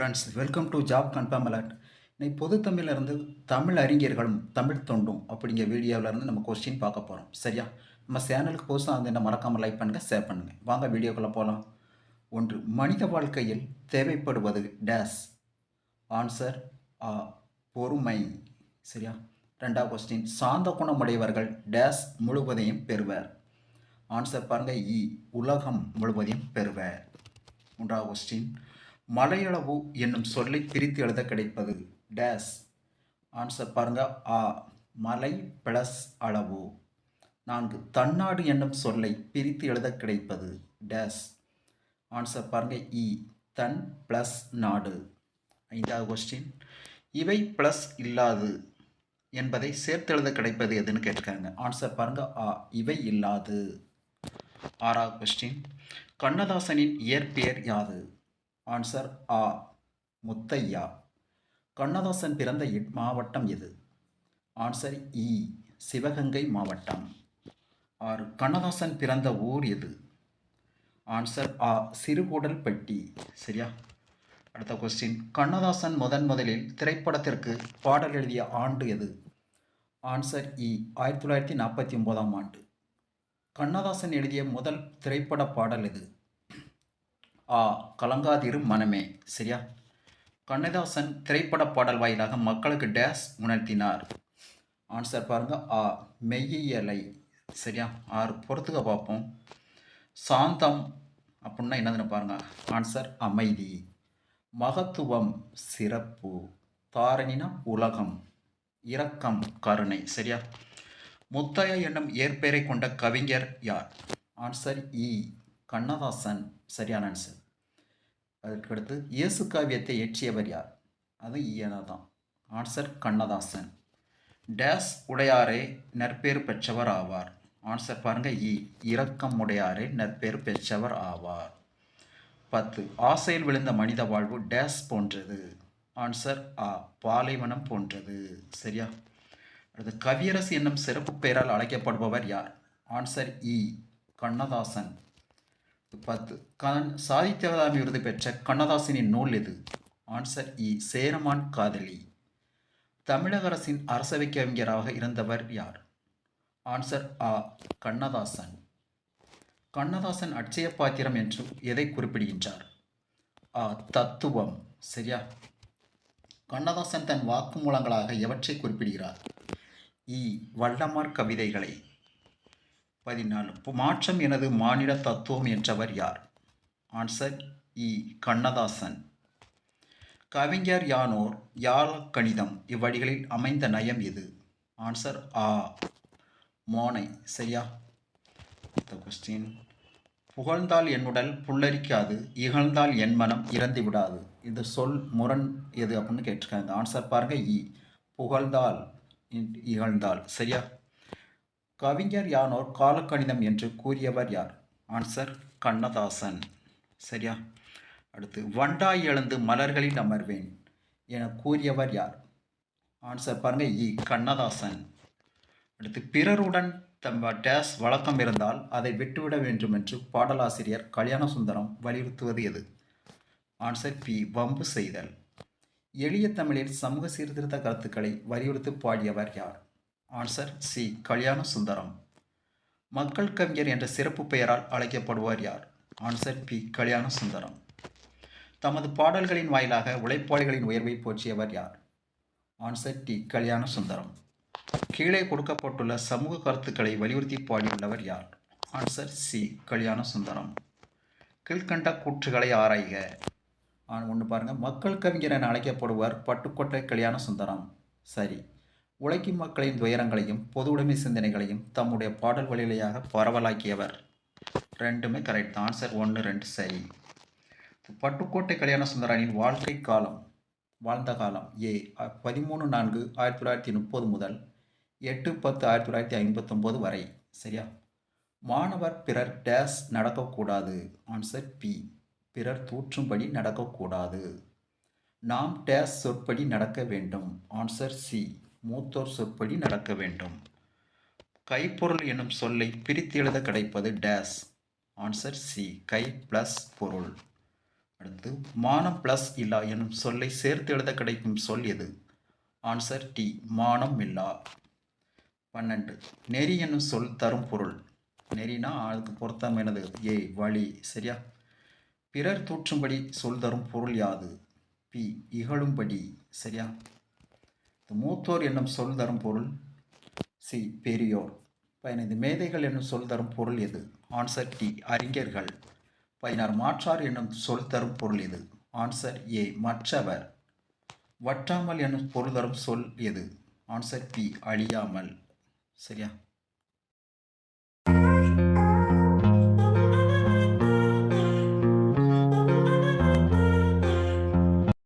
Friends, welcome to job confirm alert. இன்னைக்கு பொது தமிழிலிருந்து தமிழ் அறிஞர்களும் தமிழ் தொண்டும் அப்படிங்கிற வீடியோவிலேருந்து நம்ம கொஸ்டின் பார்க்க போகிறோம். சரியா? நம்ம சேனலுக்கு புதுசாக வந்து என்ன மறக்காமல் லைக் பண்ணுங்கள், ஷேர் பண்ணுங்கள். வாங்க வீடியோக்குள்ளே போகலாம். ஒன்று, மனித வாழ்க்கையில் தேவைப்படுவது டேஸ். ஆன்சர் ஆ, பொறுமை. சரியா? ரெண்டாவது கொஸ்டின், சாந்த குணமுடையவர்கள் டேஸ் முழுவதையும் பெறுவர். ஆன்சர் பாருங்க, உலகம் முழுவதையும் பெறுவர். மூன்றாவது கொஸ்டின், மலையளவு என்னும் சொல்லை பிரித்து எழுத கிடைப்பது டேஸ். ஆன்சர் பாருங்க, மலை பிளஸ் அளவு. நான்கு, தன்னாடு என்னும் சொல்லை பிரித்து எழுத கிடைப்பது டேஸ். ஆன்சர் பாருங்க, தன் பிளஸ் நாடு. ஐந்தாவது கொஸ்டின், இவை பிளஸ் இல்லாது என்பதை சேர்த்து எழுத கிடைப்பது எதுன்னு கேட்டிருக்காங்க. ஆன்சர் பாருங்க, இவை இல்லாது. ஆறாவது கொஸ்டின், கண்ணதாசனின் இயற்பெயர் யாது? ஆன்சர் முத்தையா. கண்ணதாசன் பிறந்த மாவட்டம் எது? ஆன்சர் சிவகங்கை மாவட்டம். 6, கண்ணதாசன் பிறந்த ஊர் எது? ஆன்சர் சிறுகூடல்பட்டி. சரியா? அடுத்த கொஸ்டின், கண்ணதாசன் முதலில் திரைப்படத்திற்கு பாடல் எழுதிய ஆண்டு எது? ஆன்சர் 1949ஆம் ஆண்டு. கண்ணதாசன் எழுதிய முதல் திரைப்பட பாடல் எது? கலங்காதிரு மனமே. சரியா? கண்ணதாசன் திரைப்பட பாடல் வாயிலாக மக்களுக்கு டேஸ் உணர்த்தினார். ஆன்சர் பாருங்க, மெய்யியலை. சரியா? 6, பொறுத்துக்க பார்ப்போம். சாந்தம் அப்படின்னா என்னதுன்னு பாருங்க. ஆன்சர் அமைதி. மகத்துவம் சிறப்பு. தாரணினா உலகம். இரக்கம் கருணை. சரியா? முத்தையா என்னும் இயற்பெயரை கொண்ட கவிஞர் யார்? ஆன்சர் கண்ணதாசன். சரியான ஆன்சர். அதற்கடுத்து, இயேசு காவியத்தை இயற்றியவர் யார்? அது தான். ஆன்சர் கண்ணதாசன். டேஸ் உடையாரே நற்பேறு பெற்றவர் ஆவார். ஆன்சர் பாருங்க, இரக்கம் உடையாரே நற்பேறு பெற்றவர் ஆவார். 10, ஆசையில் விழுந்த மனித வாழ்வு டேஸ் போன்றது. ஆன்சர் பாலைவனம் போன்றது. சரியா? அடுத்து, கவியரசு என்னும் சிறப்பு பெயரால் அழைக்கப்படுபவர் யார்? ஆன்சர் கண்ணதாசன். 10, சாகித்ய அகாதமி விருது பெற்ற கண்ணதாசனின் நூல் எது? ஆன்சர் சேரமான் காதலி. தமிழக அரசின் அரசவை கவிஞராக இருந்தவர் யார்? ஆன்சர் கண்ணதாசன். கண்ணதாசன் அட்சய பாத்திரம் என்று எதை குறிப்பிடுகின்றார்? தத்துவம். சரியா? கண்ணதாசன் தன் வாக்குமூலங்களாக எவற்றை குறிப்பிடுகிறார்? வள்ளமார் கவிதைகளை. 14, மாற்றம் எனது மானிட தத்துவம் என்றவர் யார்? ஆன்சர் கண்ணதாசன். கவிஞர் யானோர் யாழ கணிதம் இவ்வடிகளில் அமைந்த நயம் எது? ஆன்சர் மோனை. சரியா? கொஸ்டின், புகழ்ந்தால் என்னுடல் புல்லரிக்காது, இகழ்ந்தால் என் மனம் இறந்து விடாது. இந்த சொல் முரண் எது அப்படின்னு கேட்டிருக்காங்க. ஆன்சர் பாருங்க, புகழ்ந்தால் இகழ்ந்தால். சரியா? கவிஞர் யானோர் காலக்கணிதம் என்று கூறியவர் யார்? ஆன்சர் கண்ணதாசன். சரியா? அடுத்து, வண்டாய் எழுந்து மலர்களில் அமர்வேன் என கூறியவர் யார்? ஆன்சர் பாருங்க, கண்ணதாசன். அடுத்து, பிறருடன் டேஸ் வழக்கம் இருந்தால் அதை விட்டுவிட வேண்டும் என்று பாடலாசிரியர் கல்யாணசுந்தரம் வலியுறுத்துவது எது? ஆன்சர் வம்பு செய்தல். எளிய தமிழில் சமூக சீர்திருத்த கருத்துக்களை வலியுறுத்தி பாடியவர் யார்? ஆன்சர் கல்யாணசுந்தரம். மக்கள் கவிஞர் என்ற சிறப்பு பெயரால் அழைக்கப்படுவார் யார்? ஆன்சர் கல்யாணசுந்தரம். தமது பாடல்களின் வாயிலாக உழைப்பாளிகளின் உயர்வை போற்றியவர் யார்? ஆன்சர் கல்யாணசுந்தரம். கீழே கொடுக்கப்பட்டுள்ள சமூக கருத்துக்களை வலியுறுத்தி பாடியுள்ளவர் யார்? ஆன்சர் கல்யாணசுந்தரம். கீழ்கண்ட கூற்றுகளை ஆராய்க. ஒன்று பாருங்க, மக்கள் கவிஞர் என அழைக்கப்படுவார் பட்டுக்கோட்டை கல்யாணசுந்தரம். சரி. உழைக்கும் மக்களின் துயரங்களையும் பொது உடைமை சிந்தனைகளையும் தம்முடைய பாடல் வழியாக பரவலாக்கியவர். ரெண்டுமே கரெக்ட். ஆன்சர் 1, 2 சரி. பட்டுக்கோட்டை கல்யாணசுந்தரனின் வாழ்க்கை காலம், வாழ்ந்த காலம் 13/4/1930 முதல் 8/10/1959 வரை. சரியா? மாணவர் பிறர் டேஸ் நடக்கக்கூடாது. ஆன்சர் பிறர் தூற்றும்படி நடக்கக்கூடாது. நாம் டேஸ் சொற்படி நடக்க வேண்டும். ஆன்சர் மூத்தோர் சொற்படி நடக்க வேண்டும். கைப்பொருள் என்னும் சொல்லை பிரித்து எழுத கிடைப்பது டேஸ். ஆன்சர் கை பிளஸ் பொருள். அடுத்து மானம் ப்ளஸ் இல்லா என்னும் சொல்லை சேர்த்து எழுத கிடைக்கும் சொல் எது? Answer D. மானம் இல்லா. 12 நெறி என்னும் சொல் தரும் பொருள். நெறினா அதுக்கு பொருத்தமானது ஏ. வழி. சரியா? பிறர் தூற்றும்படி சொல் தரும் பொருள் யாது? பி. இகழும்படி. சரியா? மூத்தோர் என்னும் சொல் தரும் பொருள் சி. பெரியோர். 15 மேதைகள் என்னும் சொல் தரும் பொருள் எது? Answer D. அறிஞர்கள். 16 மாற்றார் என்னும் சொல் தரும் பொருள் எது? Answer A. மற்றவர். வற்றாமல் என்னும் பொருள் தரும் சொல் எது? Answer B. அழியாமல். சரியா?